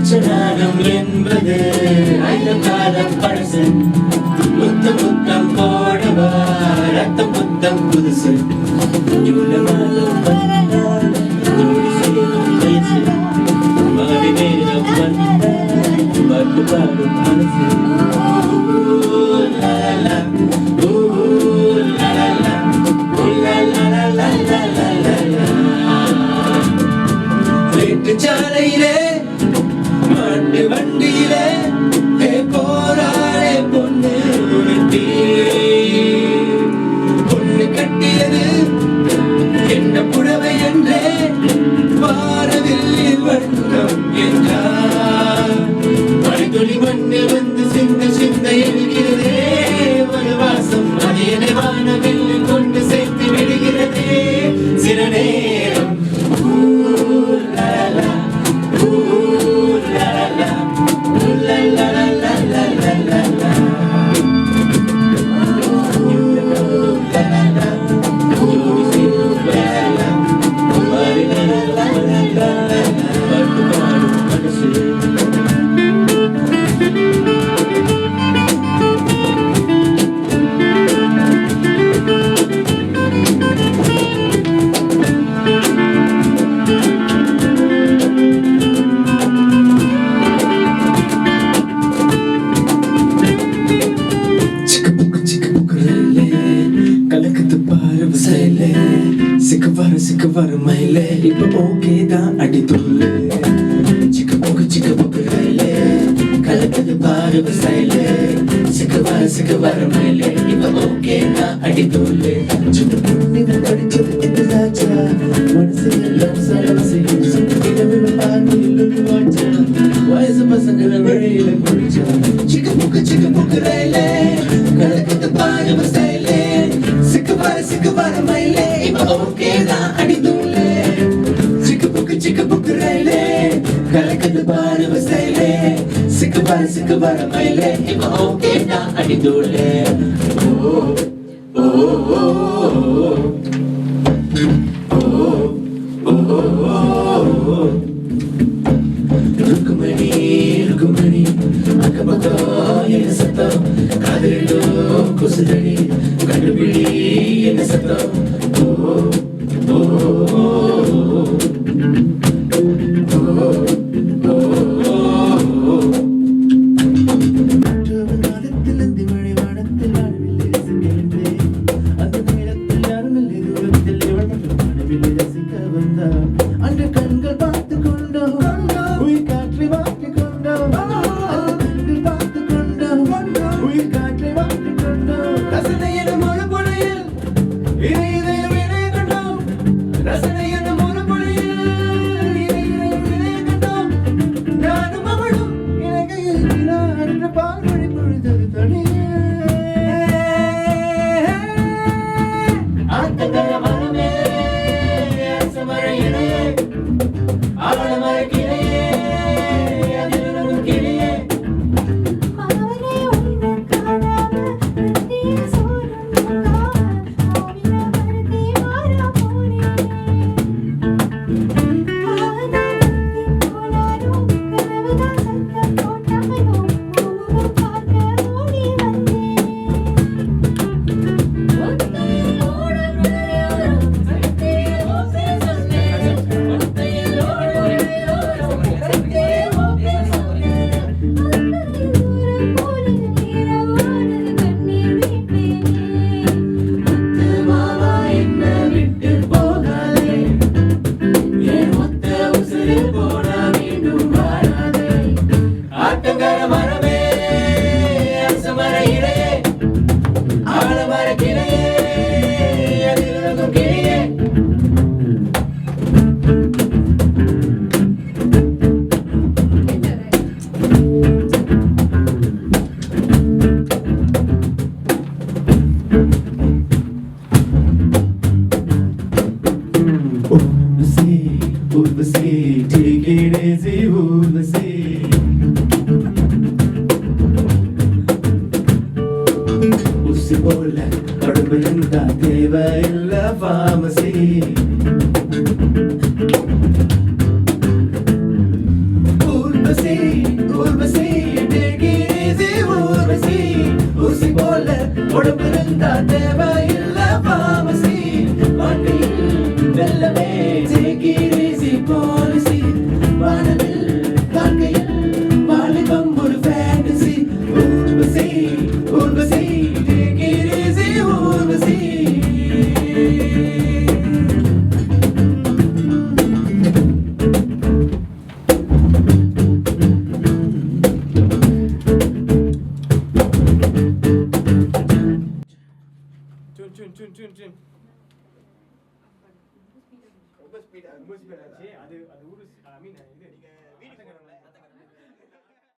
அச்சனானம் என்பது ஐயம் காலம் பழசு. முத்தம் முத்தம் போடவா ரத்தம் முத்தம் புதுசு. ஜூலை மாதம் வந்தால் ஜோடி செய்யும் வயசு. மாறி நேரம் வந்தால் பாட்டு பாடும் மனசு. சாலையிலே மாட்டு வண்டியிலே போராடே பொண்ணு உடுத்தி. பொண்ணு கட்டியது என்ன புடவை என்றே வாரவில்லை வண்ணம் என்றார். மழைத்துளி மண்ணில் வந்து சிந்த சிந்த எழுகிறதே ஒரு வாசம். அது என்னை வானவில் கொண்டு சேர்த்து விடுகிறதே சில நேரம். சிக்கு வர மயிலே இப்ப ஓகே தான் அடி துள்ளு. சிக்கு போக்கு ரயிலே கலக்குது பாரு சைலே. சிக்கு வர மயிலே இப்ப ஓகே தான் அடி துள்ளு. சுட்டு புண்ணித படிச்சது இந்த ராஜா மனசு எல்லாம் சலவசையும் சுட்டு பார்த்து இல்லு வாச்சா. வயசு பசங்களை வழியில குடிச்சா. சிக்கு போக்கு ரயிலே கலக்குது பாரு சைலே. சிக்கு வர மயிலே இப்ப ஓகே தான் அடி துள்ளு. சிக்கு புக்கு ரயிலே கலக்குது பாரு சைலே. சிக்கு வர மயிலே இப்ப ஓகே தான் அடி துள்ளு. ருக்குமணி அக்கப்பக்கம் என்ன சத்தம் காதலிடும் குசுதடி கண்டுபிடி என்ன சத்தம். Urvasi, take it easy, Urvasi. Usi bola, kadubinda deva illa pharmacy. Urvasi. Urvashi Urvashi take it easy Urvashi ஊசி போல உடம்பு இருந்தா தேவையில்ல pharmacy வாழ்க்கையில் வெல்லவே take it easy policy வானவில் வாழ்க்கையில் வாலிபம் ஒரு fantasy Urvashi Urvashi take it easy Urvashi Tune. ரொம்ப ஸ்பீடா ஆச்சு அது ஊரு ஐ மீன் இது